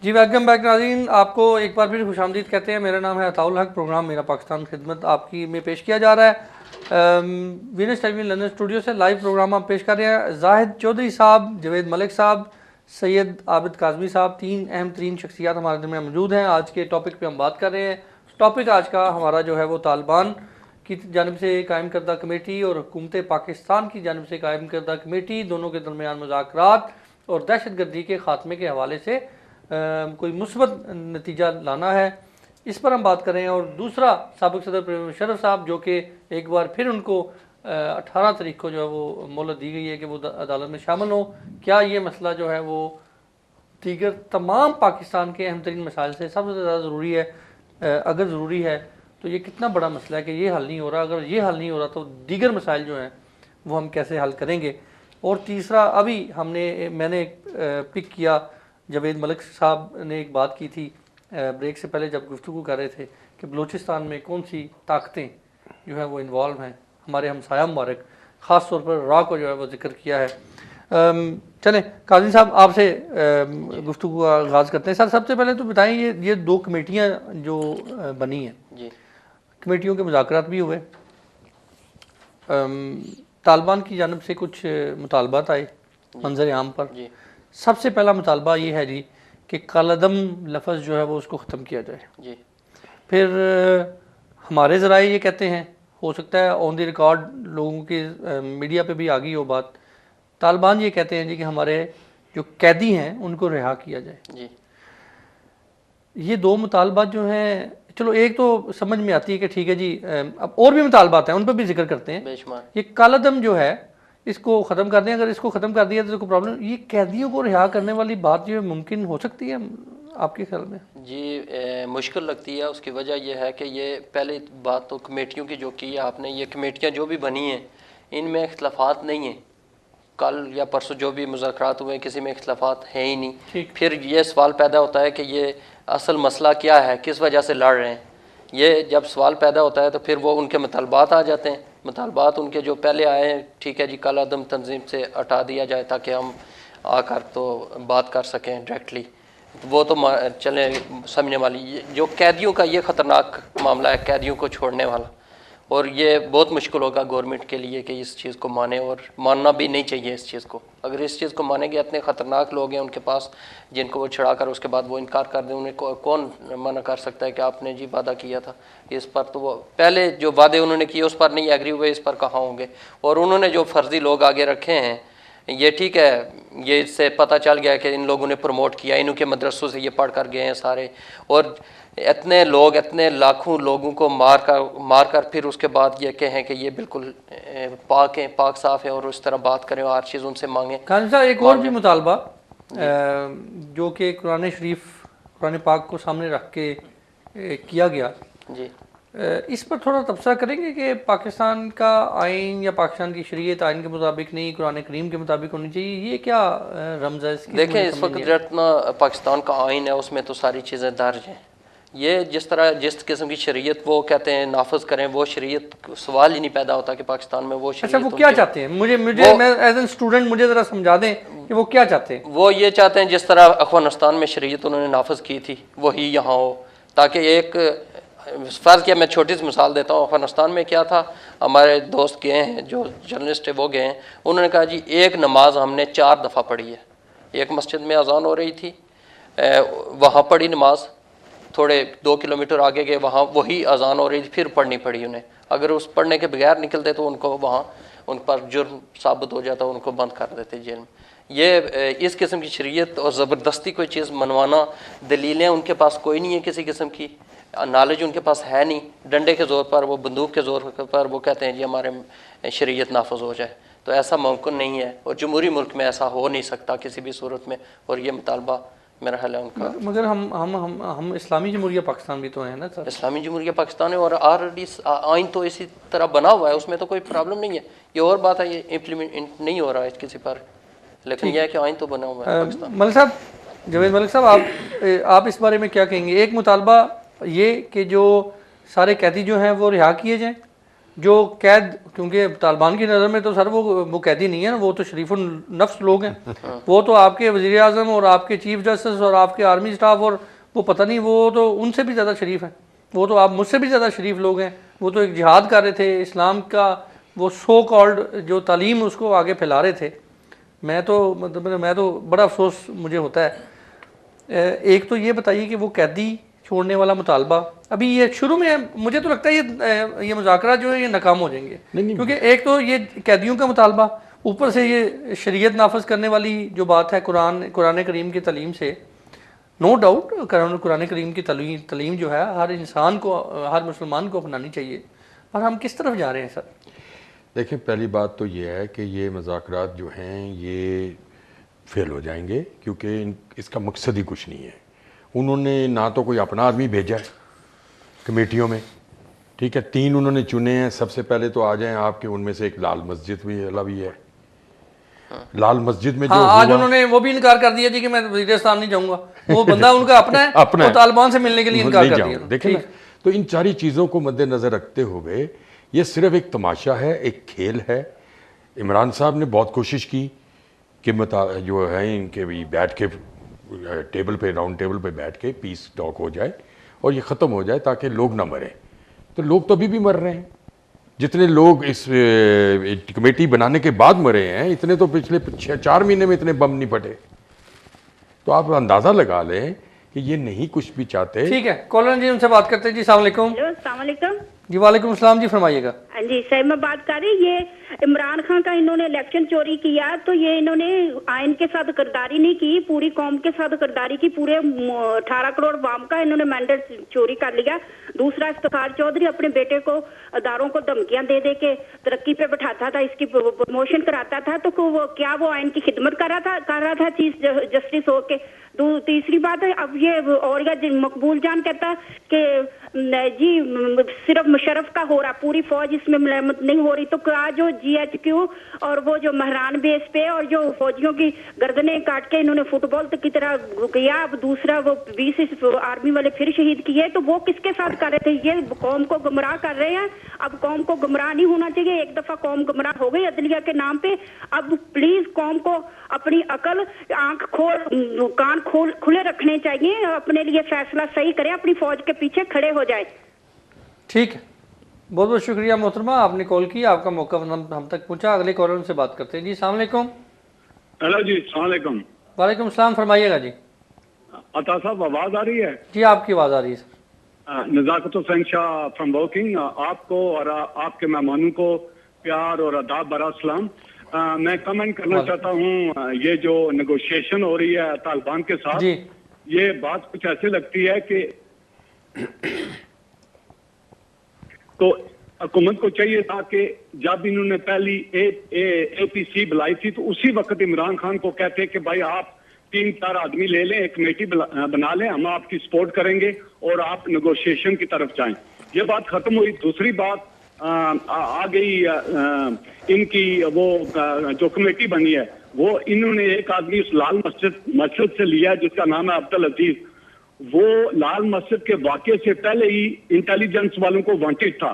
जी welcome back नाज़रीन, आपको एक बार फिर खुशामदीद कहते हैं। मेरा नाम है अताउल हक। प्रोग्राम मेरा पाकिस्तान खिदमत आपकी में पेश किया जा रहा है। वीनस टेलीविजन लंदन स्टूडियो से लाइव प्रोग्राम हम पेश कर रहे हैं। जाहिद चौधरी साहब, जवेद मलिक साहब, सैयद आबिद काज़मी साहब, तीन अहम तरीन शख्सियात हमारे दरमियान मौजूद हैं। आज के टॉपिक पर हम बात कर रहे हैं। टॉपिक आज का हमारा जो है वो तालिबान की जानब से कायम करदा कमेटी और हुकूमत पाकिस्तान की जानब से कायम करदा कमेटी, दोनों के दरमियान मुज़ाकरात और दहशत गर्दी के ख़ात्मे के हवाले से कोई मुस्बत नतीजा लाना है, इस पर हम बात कर रहे हैं। और दूसरा, साबिक़ सदर परवेज़ मुशर्रफ साहब, जो कि एक बार फिर उनको 18 तारीख को जो है वो मोहलत दी गई है कि वो अदालत में शामिल हो। क्या ये मसला जो है वो दीगर तमाम पाकिस्तान के अहम तरीन मसाइल से सबसे ज़्यादा ज़रूरी है? अगर ज़रूरी है तो ये कितना बड़ा मसला है कि ये हल नहीं हो रहा। अगर ये हल नहीं हो रहा तो दीगर मसाइल जो हैं वो हम कैसे हल करेंगे? और तीसरा, अभी मैंने पिक किया, जवेद मलिक साहब ने एक बात की थी ब्रेक से पहले जब गुफ्तगू कर रहे थे कि बलूचिस्तान में कौन सी ताकतें जो है वो इन्वॉल्व हैं। हमारे हमसाया मुबारक, ख़ास तौर पर रा को जो है वो जिक्र किया है। चलें काजी साहब, आपसे गुफ्तगू का आगाज़ करते हैं। सर, सबसे पहले तो बताएं, ये दो कमेटियाँ जो बनी हैं जी, कमेटियों के मुज़ाकरात भी हुए, तालिबान की जानब से कुछ मुतालबात आए मंजर आम पर जी। सबसे पहला मुतालबा ये है जी कि कालादम लफ्ज़ जो है वो उसको ख़त्म किया जाए जी। फिर हमारे ज़राए ये कहते हैं, हो सकता है ऑन द रिकॉर्ड लोगों के मीडिया पे भी आ गई हो बात, तालिबान ये कहते हैं जी कि हमारे जो कैदी हैं उनको रिहा किया जाए जी। ये दो मुतालबात जो हैं, चलो एक तो समझ में आती है कि ठीक है जी, अब और भी मुतालबात हैं, उन पर भी जिक्र करते हैं। ये कालादम जो है इसको ख़त्म कर दें। अगर इसको ख़त्म कर दिया तो कोई प्रॉब्लम, ये कैदियों को रिहा करने वाली बात जो है मुमकिन हो सकती है आपके ख्याल में? जी मुश्किल लगती है। उसकी वजह यह है कि ये पहले बात तो कमेटियों की जो की आपने, ये कमेटियाँ जो भी बनी हैं इनमें इख्तलाफात नहीं है। कल या परसों जो भी मुज़ाकरात हुए किसी में इख्तलाफात है ही नहीं। फिर ये सवाल पैदा होता है कि ये असल मसला क्या है, किस वजह से लड़ रहे हैं। ये जब सवाल पैदा होता है तो फिर वो उनके मुतालबात आ जाते हैं। मुतालबात उनके जो पहले आए हैं, ठीक है जी, कालादम तंजीम से हटा दिया जाए ताकि हम आकर तो बात कर सकें डायरेक्टली, वो तो चले समझने वाली। जो कैदियों का ये ख़तरनाक मामला है, कैदियों को छोड़ने वाला, और ये बहुत मुश्किल होगा गवर्नमेंट के लिए कि इस चीज़ को माने, और मानना भी नहीं चाहिए इस चीज़ को। अगर इस चीज़ को मानेंगे, इतने ख़तरनाक लोग हैं उनके पास जिनको वो छुड़ा कर उसके बाद वो इनकार कर दें, उन्हें कौन मना कर सकता है कि आपने जी वादा किया था इस पर, तो वो पहले जो वादे उन्होंने किए उस पर नहीं एग्री हुए, इस पर कहाँ होंगे। और उन्होंने जो फर्जी लोग आगे रखे हैं, ये ठीक है, ये इससे पता चल गया कि इन लोगों ने प्रमोट किया, इनके मदरसों से ये पढ़ कर गए हैं सारे, और इतने लोग, इतने लाखों लोगों को मार कर फिर उसके बाद ये कहें कि ये बिल्कुल पाक हैं, पाक साफ है, और उस तरह बात करें और हर चीज़ उनसे मांगें। खान साहब, एक और भी मुतालबा जो कि कुरान शरीफ, कुरान पाक को सामने रख के किया गया जी, इस पर थोड़ा तबसरा करेंगे कि पाकिस्तान का आइन या पाकिस्तान की शरीयत आइन के मुताबिक नहीं, कुरान करीम के मुताबिक होनी चाहिए, ये क्या रमज़ है इसकी? देखें, इस वक्त जितना पाकिस्तान का आइन है उसमें तो सारी चीज़ें दर्ज हैं। ये जिस किस्म की शरीयत वो कहते हैं नाफज करें, वो शरीयत सवाल ही नहीं पैदा होता कि पाकिस्तान में वो शरीयत। अच्छा, वो क्या चाहते हैं? मुझे मैं एज एन स्टूडेंट मुझे ज़रा समझा दें कि वो क्या चाहते हैं। वो ये चाहते हैं जिस तरह अफगानिस्तान में शरीयत उन्होंने नाफज की थी वही यहाँ हो, ताकि एक फ़र्ज़ किया, मैं छोटी सी मिसाल देता हूँ। अफगानिस्तान में क्या था, हमारे दोस्त गए हैं जो जर्नलिस्ट है वो गए हैं, उन्होंने कहा जी एक नमाज हमने 4 दफ़ा पढ़ी है। एक मस्जिद में अजान हो रही थी, वहाँ पढ़ी नमाज, थोड़े 2 किलोमीटर आगे गए, वहाँ वही अजान हो रही थी, फिर पढ़नी पड़ी उन्हें। अगर उस पढ़ने के बगैर निकलते तो उनको वहाँ उन पर जुर्म साबित हो जाता, उनको बंद कर देते जेल में। ये इस किस्म की शरीयत और ज़बरदस्ती कोई चीज़ मनवाना, दलीलें उनके पास कोई नहीं है, किसी किस्म की नॉलेज उनके पास है नहीं, डंडे के ज़ोर पर, वो बंदूक के ज़ोर पर वो कहते हैं जी हमारे शरीयत नाफज हो जाए, तो ऐसा मुमकिन नहीं है। और जमहूरी मुल्क में ऐसा हो नहीं सकता किसी भी सूरत में, और ये मुतालबा मेरा ख्याल है उनका। मगर हम इस्लामी जमहूरिया पाकिस्तान भी तो है ना सर? इस्लामी जमहूरिया पाकिस्तान है, और ऑलरेडी आइन तो इसी तरह बना हुआ है, उसमें तो कोई प्रॉब्लम नहीं है। ये और बात है, ये इम्प्लीमेंट नहीं हो रहा है किसी पर, लेकिन यह है कि आइन तो बना हुआ है पाकिस्तान। मलिक साहब, जवेद मलिक साहब, आप इस बारे में क्या कहेंगे? एक मुतालबा ये कि जो सारे कैदी जो हैं वो रिहा किए जाएँ, जो कैद, क्योंकि तालिबान की नज़र में तो सर वो कैदी नहीं है ना, वो तो शरीफुल नफ्स लोग हैं। वो तो आपके वज़ीर आज़म और आपके चीफ जस्टिस और आपके आर्मी स्टाफ और वो पता नहीं, वो तो उनसे भी ज़्यादा शरीफ हैं। वो तो आप मुझसे भी ज़्यादा शरीफ लोग हैं। वो तो एक जिहाद कर रहे थे इस्लाम का, वो सो कॉल्ड जो तालीम उसको आगे फैला रहे थे। मैं तो बड़ा अफसोस मुझे होता है। एक तो ये बताइए कि वो कैदी छोड़ने वाला मुतालबा अभी ये शुरू में, मुझे तो लगता है ये मुज़ाकरा जो है ये नाकाम हो जाएंगे, क्योंकि एक तो ये कैदियों का मुतालबा, ऊपर से ये शरीयत नाफज करने वाली जो बात है कुरान करीम की तालीम से, नो डाउट कुरान करीम की तालीम जो है हर इंसान को, हर मुसलमान को अपनानी चाहिए। और हम किस तरफ जा रहे हैं सर? देखें, पहली बात तो ये है कि ये मुज़ाकरात जो हैं ये फेल हो जाएंगे, क्योंकि इसका मकसद ही कुछ नहीं है। उन्होंने ना तो कोई अपना आदमी भेजा है कमेटियों में, ठीक है, 3 उन्होंने चुने हैं। सबसे पहले तो आ जाएं आपके, उनमें से एक लाल मस्जिद भी है। लाल मस्जिद में जो आज उन्होंने वो भी इनकार कर दिया जी कि मैं वज़ीरिस्तान नहीं जाऊंगा। वो बंदा उनका अपना है, तो तालिबान से मिलने के लिए इनकार कर दिया। देखें ना, तो इन सारी चीज़ों को मद्देनजर रखते हुए ये सिर्फ एक तमाशा है, एक खेल है। इमरान साहब ने बहुत कोशिश की कि जो है इनके भी बैठ के टेबल पे, राउंड टेबल पे बैठ के पीस टॉक हो जाए और ये ख़त्म हो जाए ताकि लोग ना मरें। तो लोग तो अभी भी मर रहे हैं। जितने लोग इस कमेटी बनाने के बाद मरे हैं, इतने तो पिछले 4 महीने में इतने बम नहीं फटे। तो आप अंदाज़ा लगा लें कि ये नहीं कुछ भी चाहते। ठीक है, कॉलर जी उनसे बात करते हैं जी। अस्सलाम वालेकुम। अस्सलाम वालेकुम जी वालेकुम सलाम जी, फरमाइएगा। हाँ जी सर, मैं बात कर रही, ये इमरान खान का इन्होंने इलेक्शन चोरी किया, तो ये इन्होंने आइन के साथ गद्दारी नहीं की, पूरी कौम के साथ गद्दारी की। पूरे 18 करोड़ वाम का इन्होंने मैंडेट चोरी कर लिया। दूसरा, इफ्तिखार चौधरी अपने बेटे को अदारों को धमकियां दे दे के तरक्की पे बैठाता था, इसकी प्रमोशन कराता था। तो क्या वो आइन की खिदमत कर रहा था चीफ जस्टिस होके? तीसरी बात है, अब ये और मकबूल जान कहता कि जी सिर्फ मुशर्रफ का हो रहा, पूरी फौज इसमें मलमत नहीं हो रही। तो क्या जो GHQ और वो जो महरान बेस पे और जो फौजियों की गर्दनें काट के इन्होंने फुटबॉल तक की तरह किया, अब दूसरा वो 20 आर्मी वाले फिर शहीद किए, तो वो किसके साथ कर रहे थे? ये कौम को गुमराह कर रहे हैं। अब कौम को गुमराह नहीं होना चाहिए। एक दफा कौम गुमराह हो गई अदलिया के नाम पे। अब प्लीज कौम को अपनी अकल, आंख खोल, कान खोल खुले रखने चाहिए, अपने लिए फैसला सही करें, अपनी फौज के पीछे खड़े हो जाए। ठीक है, बहुत बहुत शुक्रिया मोहतरमा, आपने कॉल किया, आपका मौका हम तक पहुंचा। अगले कॉलर से बात करते हैं जी। अस्सलाम वालेकुम। हेलो जी, अस्सलाम वालेकुम। वालेकुम सलाम, फरमाइएगा जी। अता साहब, आवाज आ रही है? जी आपकी आवाज आ रही है। नज़ाकत हुसैन शाह फ्रॉम वर्किंग। आपको और आपके मेहमानों को प्यार और आदाब बरा सलाम। मैं कमेंट करना चाहता हूँ, ये जो नेगोशिएशन हो रही है तालिबान के साथ, ये बात कुछ ऐसे लगती है कि तो हुकूमत को चाहिए था कि जब इन्होंने पहली APC बुलाई थी तो उसी वक्त इमरान खान को कहते कि भाई आप 3-4 आदमी ले लें, एक कमेटी बना लें, हम आपकी सपोर्ट करेंगे और आप नेगोशिएशन की तरफ जाएं। ये बात खत्म हुई। दूसरी बात आ गई इनकी वो जो कमेटी बनी है, वो इन्होंने एक आदमी उस लाल मस्जिद से लिया जिसका नाम है अब्दुल अजीज। वो लाल मस्जिद के वाकये से पहले ही इंटेलिजेंस वालों को वांटेड था।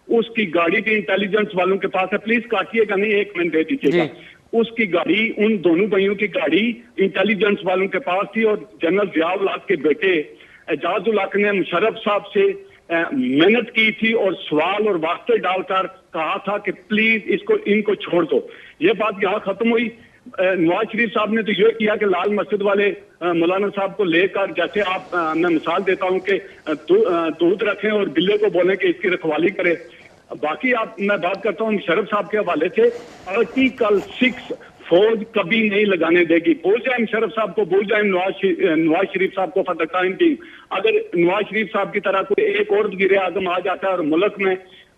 उसकी गाड़ी भी इंटेलिजेंस वालों के पास है। प्लीज काटिएगा नहीं, 1 मिनट दे दीजिएगा। उसकी गाड़ी, उन दोनों भाइयों की गाड़ी इंटेलिजेंस वालों के पास थी और जनरल जियाउल हक के बेटे एजाजुल हक ने मुशर्रफ साहब से मेहनत की थी और सवाल और वास्ते डालकर कहा था कि प्लीज इनको छोड़ दो। ये बात यहाँ खत्म हुई। नवाज शरीफ साहब ने तो ये किया कि लाल मस्जिद वाले मौलाना साहब को लेकर, जैसे आप मैं मिसाल देता हूं कि दूध रखें और बिल्ले को बोले कि इसकी रखवाली करे। बाकी मैं बात करता हूं मुशर्रफ साहब के हवाले से। आर्टिकल 6 फौज कभी नहीं लगाने देगी। भूल जाए मुशर्रफ साहब को, भूल जाए नवाज शरीफ साहब को फॉर द टाइम बिंग। अगर नवाज शरीफ साहब की तरह कोई एक और वज़ीर आज़म आ जाता है और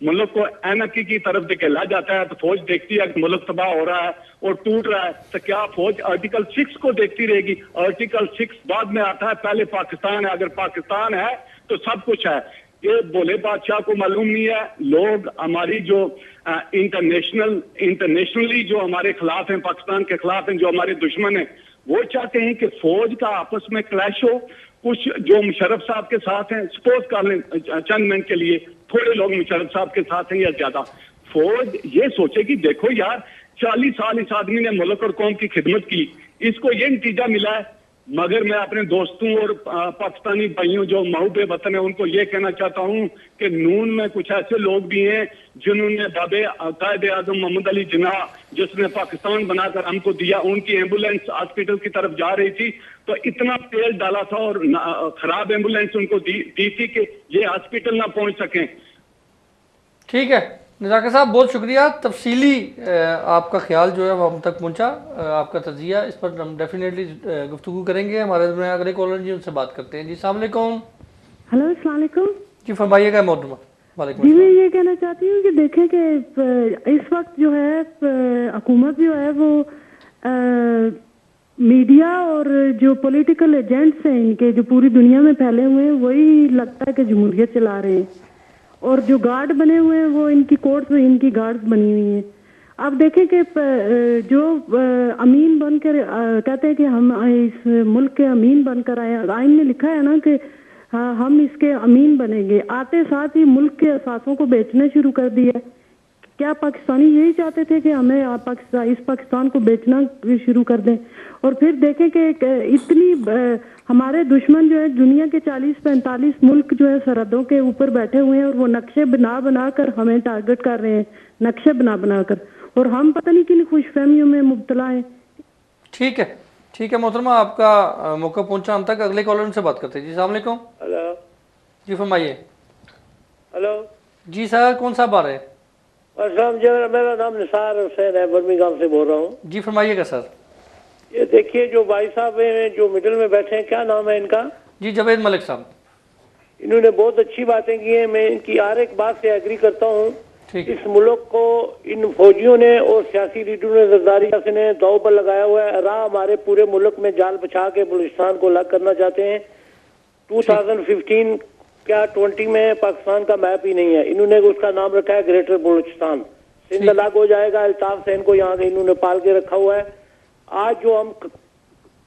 मुल्क को एनकी की तरफ धकेला जाता है, तो फौज देखती है कि मुल्क तबाह हो रहा है और टूट रहा है, तो क्या फौज आर्टिकल 6 को देखती रहेगी? आर्टिकल 6 बाद में आता है। पहले पाकिस्तान है। अगर पाकिस्तान है तो सब कुछ है। ये भोले बादशाह को मालूम नहीं है। लोग हमारी जो इंटरनेशनली जो हमारे खिलाफ हैं, पाकिस्तान के खिलाफ हैं, जो हमारे दुश्मन हैं, वो चाहते हैं कि फौज का आपस में क्लैश हो। कुछ जो मुशर्रफ साहब के साथ हैं, सपोज कर लें चंद मिनट के लिए, थोड़े लोग मुशर्रफ साहब के साथ हैं या ज्यादा, फौज ये सोचे कि देखो यार 40 साल इस आदमी ने मुल्क और कौम की खिदमत की, इसको ये नतीजा मिला है। मगर मैं अपने दोस्तों और पाकिस्तानी भाइयों जो महबूबे वतन है उनको ये कहना चाहता हूं कि नून में कुछ ऐसे लोग भी हैं जिन्होंने बाबे कायद आजम मोहम्मद अली जिन्ना, जिसने पाकिस्तान बनाकर हमको दिया, उनकी एम्बुलेंस हॉस्पिटल की तरफ जा रही थी तो इतना तेल डाला था और खराब एम्बुलेंस उनको दी थी कि ये हॉस्पिटल ना पहुंच सकें। ठीक है नज़ाकिर साहब, बहुत शुक्रिया। तफसीली आपका ख्याल जो है वो हम तक पहुंचा, आपका तजिया, इस पर हम डेफिनेटली गुफ्तगू करेंगे। हमारे अगले कॉलर जी उनसे बात करते हैं। जी अस्सलाम वालेकुम। हेलो अस्सलाम वालेकुम। जी फरमाइएगा मोहतरमा। वालेकुम जी मैं ये कहना चाहती हूँ कि देखें कि इस वक्त जो है हुकूमत जो है वो मीडिया और जो पॉलिटिकल एजेंट्स हैं इनके, जो पूरी दुनिया में फैले हुए हैं, वही लगता है कि जमहूरियत चला रहे हैं, और जो गार्ड बने हुए हैं वो इनकी कोर्ट्स में इनकी गार्ड्स बनी हुई हैं। अब देखें कि जो अमीन बनकर कहते हैं कि हम इस मुल्क के अमीन बनकर आए, आइन में लिखा है ना कि हम इसके अमीन बनेंगे, आते साथ ही मुल्क के असासों को बेचना शुरू कर दिया। क्या पाकिस्तानी यही चाहते थे कि हमें इस पाकिस्तान को बेचना शुरू कर दें? और फिर देखें कि इतनी हमारे दुश्मन जो है दुनिया के 40-45 मुल्क जो है सरहदों के ऊपर बैठे हुए हैं और वो नक्शे बना कर हमें टारगेट कर रहे हैं, नक्शे बना कर, और हम पता नहीं किन खुशफहमियों में मुब्तला हैं। ठीक है मोहतरमा, आपका मौका पहुंचा हम तक। अगले कॉलर से बात करते हैं। जी अस्सलाम वालेकुम। हेलो जी फरमाइए। हेलो जी सर, कौन सा बार है? मेरा नाम निसार हुसैन है, बर्मिंघम से बोल रहा हूँ। जी फरमाइएगा सर। ये देखिए जो भाई साहब हैं जो मिडिल में बैठे हैं, क्या नाम है इनका? जी जवेद मलिक साहब। इन्होंने बहुत अच्छी बातें की हैं, मैं इनकी हर एक बात से एग्री करता हूँ। इस मुल्क को इन फौजियों ने और सियासी लीडरों ने जरदारी ने दाव पर लगाया हुआ है। राह हमारे पूरे मुल्क में जाल बिछा के बलूचिस्तान को अलग करना चाहते हैं। 2015 क्या 20 में पाकिस्तान का मैप ही नहीं है, इन्होंने उसका नाम रखा है ग्रेटर बलूचिस्तान। सिंध अलग हो जाएगा, अल्ताफ हुसैन को यहाँ से इन्होंने पाल के रखा हुआ है। आज जो हम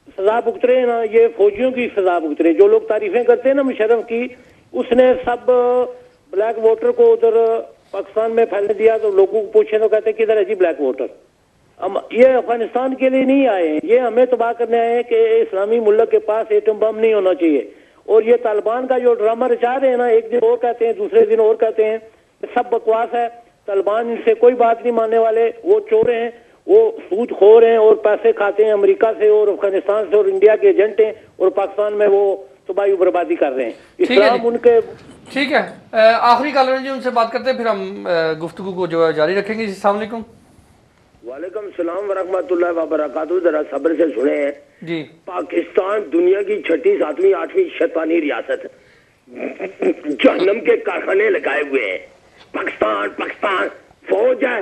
सजा भुगत रहे हैं ना, ये फौजियों की सजा भुगत रहे हैं। जो लोग तारीफें करते हैं ना मुशर्रफ की, उसने सब ब्लैक वोटर को उधर पाकिस्तान में फैलने दिया। तो लोगों को पूछे तो कहते हैं किधर है जी ब्लैक वोटर। हम ये अफगानिस्तान के लिए नहीं आए हैं, ये हमें तबाह करने आए हैं कि इस्लामी मुल्क के पास एटम बम नहीं होना चाहिए। और ये तालिबान का जो ड्रामा रचा रहे हैं ना, एक दिन और कहते हैं दूसरे दिन और कहते हैं, सब बकवास है। तालिबान इनसे कोई बात नहीं मानने वाले, वो चोर हैं, वो सूदखोर हैं और पैसे खाते हैं अमेरिका से और अफगानिस्तान से और इंडिया के एजेंट हैं, और पाकिस्तान में वो तबाही बर्बादी कर रहे हैं। इस्लाम उनके ठीक है। आखिरी कॉलर जी उनसे बात करते हैं, फिर हम गुफ्तगू को जो है जारी रखेंगे। जी अस्सलाम वालेकुम। वालेकुम सलाम वरहमतुल्लाहि वबरकातुहू। जरा सब्र से सुने हैं जी। पाकिस्तान दुनिया की 6ठी 7वीं 8वीं शैतानी रियासत, जहन्नम के कारखाने लगाए हुए हैं। पाकिस्तान फौज है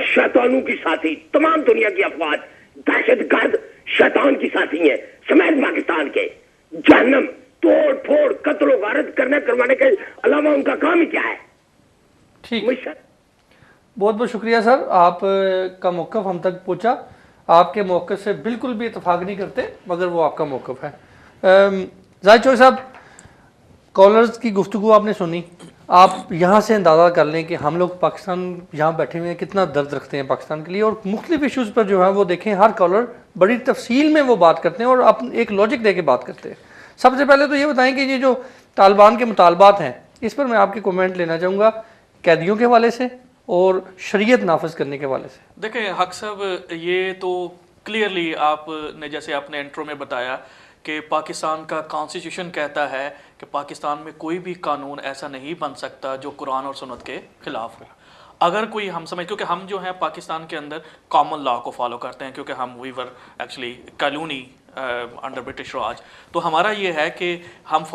शैतानों की साथी, तमाम दुनिया की अफवाज दहशतगर्द शैतान की साथी है समेत पाकिस्तान के। जहन्नम तोड़ फोड़ कत्ल गारत करवाने के अलावा उनका काम ही क्या है? ठीक, बहुत बहुत शुक्रिया सर, आप का मौक़िफ़ हम तक पहुंचा। आपके मौक़िफ़ से बिल्कुल भी इतफाक़ नहीं करते, मगर वो आपका मौक़िफ़ है। जाहिद चौधरी साहब, कॉलर्स की गुफ्तगू आपने सुनी, आप यहाँ से अंदाज़ा कर लें कि हम लोग पाकिस्तान यहाँ बैठे हुए हैं कितना दर्द रखते हैं पाकिस्तान के लिए, और मुख्तलिफ इशूज़ पर जो है वो देखें हर कॉलर बड़ी तफसील में वो बात करते हैं और अपने एक लॉजिक दे के बात करते हैं। सबसे पहले तो ये बताएं कि ये जो तालिबान के मुतालबात हैं, इस पर मैं आपके कमेंट लेना चाहूँगा, कैदियों के हवाले से और शरीयत नाफिज करने के हवाले से। देखें हक साहब, ये तो क्लियरली आपने जैसे आपने इंट्रो में बताया कि पाकिस्तान का कॉन्स्टिट्यूशन कहता है कि पाकिस्तान में कोई भी कानून ऐसा नहीं बन सकता जो कुरान और सुन्नत के खिलाफ हो। अगर कोई हम समझ, क्योंकि हम जो हैं पाकिस्तान के अंदर कॉमन लॉ को फॉलो करते हैं, क्योंकि हम we were actually colony under British Raj, तो हमारा ये है कि हम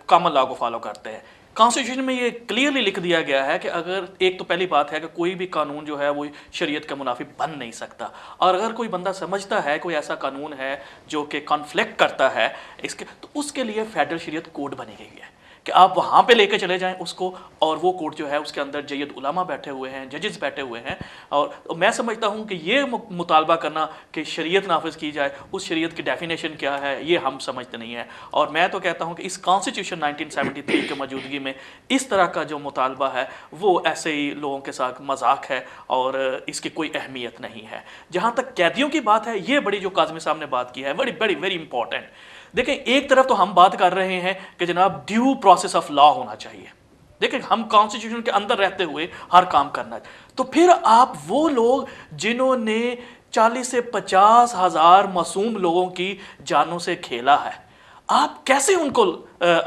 कॉमन लॉ को फॉलो करते हैं। कॉन्स्टिट्यूशन में ये क्लियरली लिख दिया गया है कि अगर एक तो पहली बात है कि कोई भी कानून जो है वो शरीयत के मुनाफिक बन नहीं सकता, और अगर कोई बंदा समझता है कोई ऐसा कानून है जो कि कॉन्फ्लिक्ट करता है इसके, तो उसके लिए फेडरल शरीयत कोड बनी गई है कि कि आप वहाँ पे लेके चले जाएं उसको, और वो कोर्ट जो है उसके अंदर जय्यद उलमा बैठे हुए हैं, जजेस बैठे हुए हैं, और मैं समझता हूँ कि ये मुतालबा करना कि शरीयत नाफिज की जाए, उस शरीयत की डेफिनेशन क्या है ये हम समझते नहीं है। और मैं तो कहता हूँ कि इस कॉन्स्टिट्यूशन 1973 के मौजूदगी में इस तरह का जो मुतालबा है वो ऐसे ही लोगों के साथ मजाक है और इसकी कोई अहमियत नहीं है। जहाँ तक कैदियों की बात है, ये बड़ी जो काज़मी साहब ने बात की है बड़ी बड़ी वेरी इंपॉर्टेंट। देखें, एक तरफ तो हम बात कर रहे हैं कि जनाब ड्यू प्रोसेस ऑफ लॉ होना चाहिए, देखें हम कॉन्स्टिट्यूशन के अंदर रहते हुए हर काम करना है, तो फिर आप वो लोग जिन्होंने 40 से 50 हज़ार मासूम लोगों की जानों से खेला है, आप कैसे उनको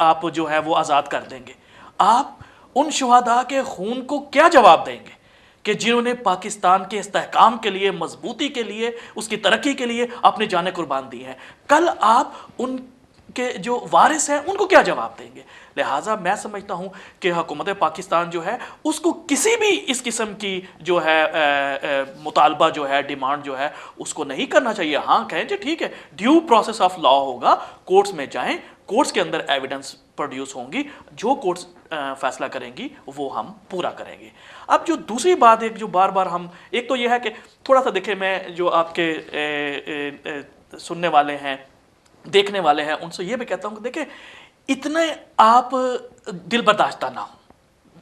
आप जो है वो आज़ाद कर देंगे? आप उन शुहदा के खून को क्या जवाब देंगे कि जिन्होंने पाकिस्तान के इस्तेहकाम के लिए, मजबूती के लिए, उसकी तरक्की के लिए अपनी जानें कुर्बान दी हैं? कल आप उनके जो वारिस हैं उनको क्या जवाब देंगे? लिहाजा मैं समझता हूँ कि हुकूमत पाकिस्तान जो है उसको किसी भी इस किस्म की जो है मुतालबा जो है, डिमांड जो है, उसको नहीं करना चाहिए। हाँ कहें जी ठीक है, ड्यू प्रोसेस ऑफ लॉ होगा, कोर्ट्स में जाएं, कोर्ट्स के अंदर एविडेंस प्रोड्यूस होंगी, जो कोर्ट्स फैसला करेंगी वो हम पूरा करेंगे। अब जो दूसरी बात एक जो बार बार हम, एक तो ये है कि थोड़ा सा देखें, मैं जो आपके सुनने वाले हैं, देखने वाले हैं, उनसे ये भी कहता हूँ कि देखें इतने आप दिल बर्दाश्ता ना हो,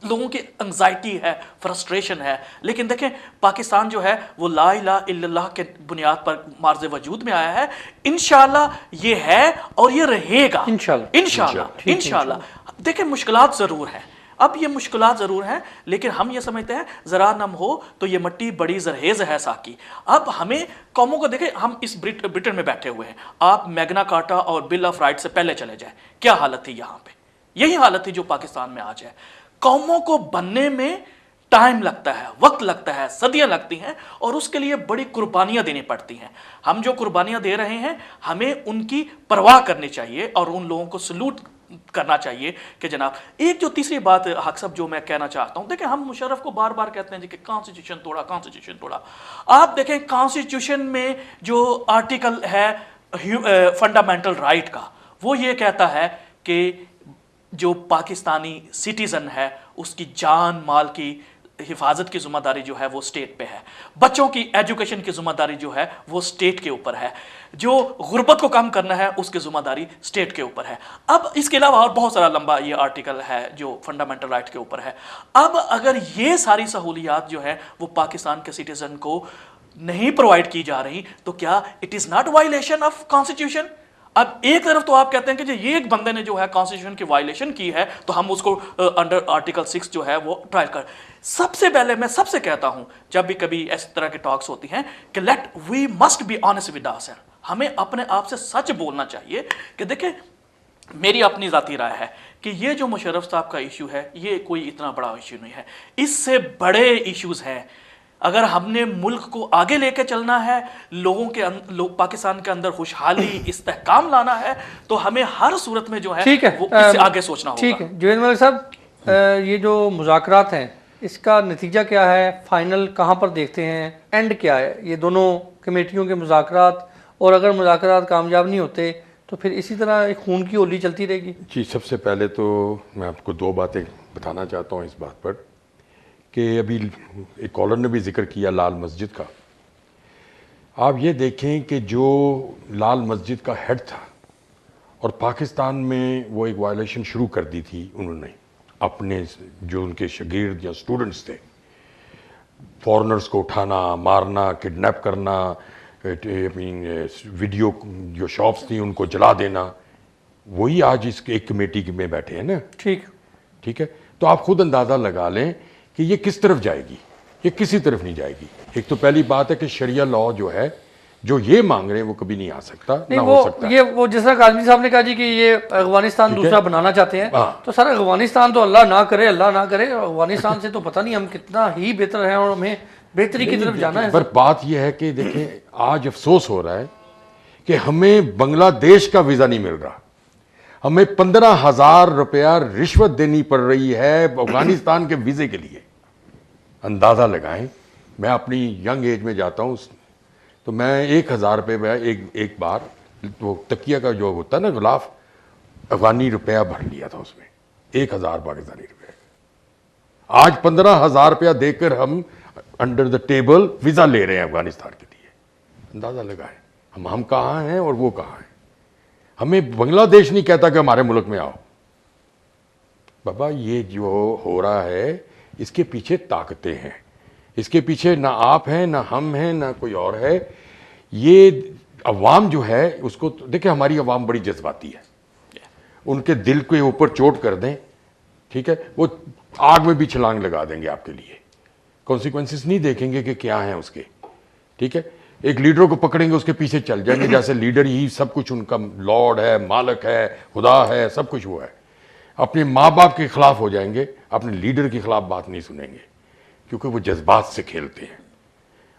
लोगों की एंजाइटी है, फ्रस्ट्रेशन है, लेकिन देखें पाकिस्तान जो है वो ला इलाहा इल्लल्लाह के बुनियाद पर मार्ज़ वजूद में आया है। इंशाल्लाह ये है और ये रहेगा इंशाल्लाह। देखें मुश्किलात ज़रूर हैं, अब ये मुश्किलात ज़रूर हैं, लेकिन हम ये समझते हैं ज़रा नम हो तो ये मट्टी बड़ी जरहेज़ है साकी। अब हमें कौमों को देखें, हम इस ब्रिटेन में बैठे हुए हैं, आप मैग्ना कार्टा और बिल ऑफ राइट से पहले चले जाएं, क्या हालत थी यहाँ पे? यही हालत थी जो पाकिस्तान में आज है। कौमों को बनने में टाइम लगता है, वक्त लगता है, सदियां लगती हैं, और उसके लिए बड़ी कुर्बानियां देनी पड़ती हैं। हम जो कुर्बानियां दे रहे हैं हमें उनकी परवाह करनी चाहिए और उन लोगों को सलूट करना चाहिए कि जनाब। एक जो तीसरी बात हक साहब जो मैं कहना चाहता हूं, देखिए हम मुशर्रफ को बार बार कहते हैं जी कि कॉन्स्टिट्यूशन तोड़ा, कॉन्स्टिट्यूशन तोड़ा। आप देखें कॉन्स्टिट्यूशन में जो आर्टिकल है फंडामेंटल राइट का, वो ये कहता है कि जो पाकिस्तानी सिटीजन है उसकी जान माल की हिफाजत की जिम्मेदारी जो है वो स्टेट पे है, बच्चों की एजुकेशन की जिम्मेदारी जो है वो स्टेट के ऊपर है, जो गुर्बत को कम करना है उसकी जिम्मेदारी स्टेट के ऊपर है। अब इसके अलावा और बहुत सारा लंबा ये आर्टिकल है जो फंडामेंटल राइट के ऊपर है। अब अगर ये सारी सहूलियात जो है वो पाकिस्तान के सिटीजन को नहीं प्रोवाइड की जा रही तो क्या it is not violation of constitution? अब एक तरफ तो आप कहते हैं कि जो ये एक बंदे ने जो है कॉन्स्टिट्यूशन की वायलेशन की है तो हम उसको अंडर आर्टिकल 6 जो है वो ट्रायल कर। सबसे पहले मैं सबसे कहता हूं जब भी कभी इस तरह के टॉक्स होती हैं कि we must be honest with ourselves, हमें अपने आप से सच बोलना चाहिए कि देखिए मेरी अपनी ज़ाती राय है कि ये जो मुशर्रफ साहब का इशू है ये कोई इतना बड़ा इशू नहीं है, इससे बड़े इश्यूज हैं। अगर हमने मुल्क को आगे लेके चलना है, लोगों के पाकिस्तान के अंदर खुशहाली इस्तेहकाम लाना है, तो हमें हर सूरत में जो है वो इससे आगे सोचना होगा। ठीक है जुवेद मलिक साहब, ये जो मुज़ाकरात हैं इसका नतीजा क्या है, फाइनल कहाँ पर देखते हैं, एंड क्या है ये दोनों कमेटियों के मुज़ाकरात? और अगर मुज़ाकरात कामयाब नहीं होते तो फिर इसी तरह एक खून की होली चलती रहेगी? जी, सबसे पहले तो मैं आपको दो बातें बताना चाहता हूँ इस बात पर कि अभी एक कॉलर ने भी जिक्र किया लाल मस्जिद का। आप ये देखें कि जो लाल मस्जिद का हेड था और पाकिस्तान में वो एक वायलेशन शुरू कर दी थी उन्होंने, अपने जो उनके शागिर्द या स्टूडेंट्स थे, फॉरेनर्स को उठाना, मारना, किडनैप करना, वीडियो जो शॉप्स थी उनको जला देना, वही आज इस एक कमेटी में बैठे हैं ना। ठीक है, तो आप खुद अंदाज़ा लगा लें कि ये किस तरफ जाएगी, ये किसी तरफ नहीं जाएगी। एक तो पहली बात है कि शरिया लॉ जो है, जो ये मांग रहे हैं वो कभी नहीं आ सकता, नहीं ना वो हो सकता। ये वो जिस तरह काजमी साहब ने कहा जी कि ये अफगानिस्तान दूसरा बनाना चाहते हैं, तो सर अफगानिस्तान तो अल्लाह ना करे, अल्लाह ना करे, अफगानिस्तान से तो पता नहीं हम कितना ही बेहतर हैं और हमें बेहतरी की तरफ जाना है। पर बात यह है कि देखें आज अफसोस हो रहा है कि हमें बांग्लादेश का वीज़ा नहीं मिल रहा, हमें 15,000 रुपया रिश्वत देनी पड़ रही है अफगानिस्तान के वीज़े के लिए। अंदाज़ा लगाएं, मैं अपनी यंग एज में जाता हूँ तो मैं 1,000 रुपये एक बार वो तकिया का जो होता है ना गुलाफ, अफगानी रुपया भर लिया था उसमें। 1000 पाकिस्तानी रुपए। आज 15,000 रुपया देकर हम अंडर द टेबल वीजा ले रहे हैं अफगानिस्तान के लिए। अंदाजा लगाएं हम कहाँ हैं और वो कहाँ हैं। हमें बांग्लादेश नहीं कहता कि हमारे मुल्क में आओ। बाबा ये जो हो रहा है इसके पीछे ताकतें हैं, इसके पीछे ना आप हैं ना हम हैं ना कोई और है। ये अवाम जो है उसको देखिए, हमारी अवाम बड़ी जज्बाती है, उनके दिल के ऊपर चोट कर दें, ठीक है, वो आग में भी छलांग लगा देंगे आपके लिए, कॉन्सिक्वेंसेस नहीं देखेंगे कि क्या है उसके, ठीक है। एक लीडर को पकड़ेंगे उसके पीछे चल जाएंगे जैसे लीडर ही सब कुछ उनका लॉर्ड है, मालिक है, खुदा है, सब कुछ वो है। अपने माँ बाप के खिलाफ हो जाएंगे, अपने लीडर के खिलाफ बात नहीं सुनेंगे, क्योंकि वो जज्बात से खेलते हैं।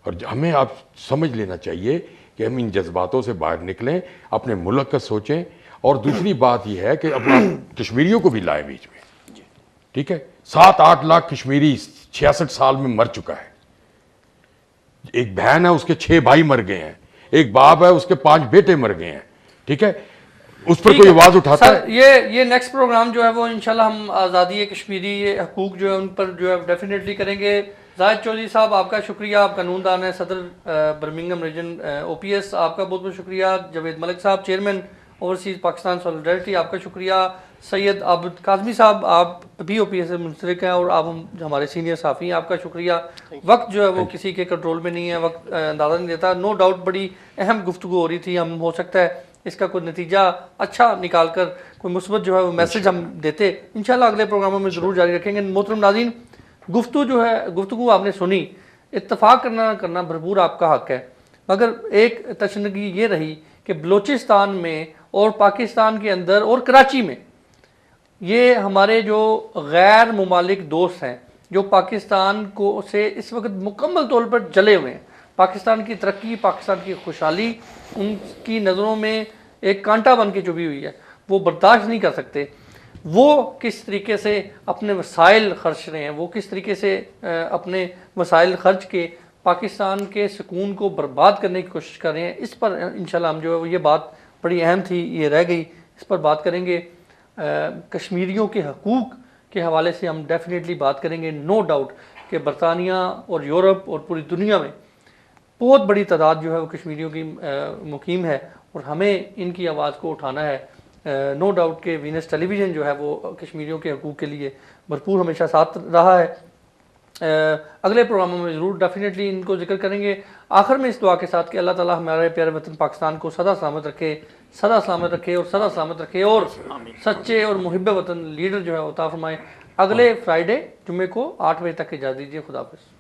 और हमें आप समझ लेना चाहिए कि हम इन जज्बातों से बाहर निकलें, अपने मुल्क का सोचें। और दूसरी बात यह है कि अपना कश्मीरियों को भी लाए बीच में, ठीक है। 7-8 लाख कश्मीरी 66 साल में मर चुका है। एक बहन है उसके 6 भाई मर गए हैं, एक बाप है उसके 5 बेटे मर गए हैं, ठीक है। उस पर कोई आवाज उठाता है? ये नेक्स्ट प्रोग्राम जो है वो इंशाल्लाह हम आज़ादी कश्मीरी हकूक जो है उन पर जो है डेफिनेटली करेंगे। जाहिद चौधरी साहब आपका शुक्रिया, आप कानूनदान हैं, सदर बर्मिंघम रीजन OPS, आपका बहुत बहुत शुक्रिया। जावेद मलिक साहब चेयरमैन ओवरसीज पाकिस्तान सॉलिडारिटी, आपका शुक्रिया। सैयद आबिद काज़मी साहब आप भी OPS से मुंसलिक हैं और आप हमारे सीनियर साफ़ी हैं, आपका शुक्रिया। वक्त जो है वो किसी के कंट्रोल में नहीं है, वक्त अंदाज़ा नहीं देता। नो डाउट बड़ी अहम गुफ्तगू हो रही थी, हम हो सकता है इसका कोई नतीजा अच्छा निकाल कर कोई मुस्बत जो है वो मैसेज हम देते। इंशाल्लाह अगले प्रोग्रामों में ज़रूर जारी रखेंगे। मोहतरम नाज़रीन, गुफ्तगू आपने सुनी, इत्तफाक करना भरपूर आपका हक है, मगर एक तशनगी ये रही कि बलूचिस्तान में और पाकिस्तान के अंदर और कराची में ये हमारे जो गैर मुमालिक दोस्त हैं जो पाकिस्तान को से इस वक्त मुकम्मल तौर पर जले हुए हैं, पाकिस्तान की तरक्की, पाकिस्तान की खुशहाली उनकी नज़रों में एक कांटा बन के चुभी हुई है, वो बर्दाश्त नहीं कर सकते। वो किस तरीके से अपने वसाइल खर्च रहे हैं, वो किस तरीके से अपने वसाइल खर्च के पाकिस्तान के सुकून को बर्बाद करने की कोशिश कर रहे हैं, इस पर इंशाल्लाह हम जो है ये बात बड़ी अहम थी, ये रह गई, इस पर बात करेंगे। कश्मीरियों के हकूक़ के हवाले से हम डेफिनेटली बात करेंगे। नो डाउट कि बरतानिया और यूरोप और पूरी दुनिया में बहुत बड़ी तादाद जो है वो कश्मीरियों की मुकीम है और हमें इनकी आवाज़ को उठाना है। नो डाउट कि वीनस टेलीविज़न जो है वो कश्मीरियों के हकूक़ के लिए भरपूर हमेशा साथ रहा है। अगले प्रोग्रामों में ज़रूर डेफिनेटली इनको जिक्र करेंगे। आखिर में इस दुआ के साथ कि अल्लाह ताला हमारे प्यारे वतन पाकिस्तान को सदा सलामत रखे, सदा सलामत रखे और सदा सलामत रखे, और सच्चे और मुहिब वतन लीडर जो है अता फरमाए। अगले फ्राइडे जुम्मे को 8 बजे तक इजाज़त दीजिए। खुदा हाफ़िज़।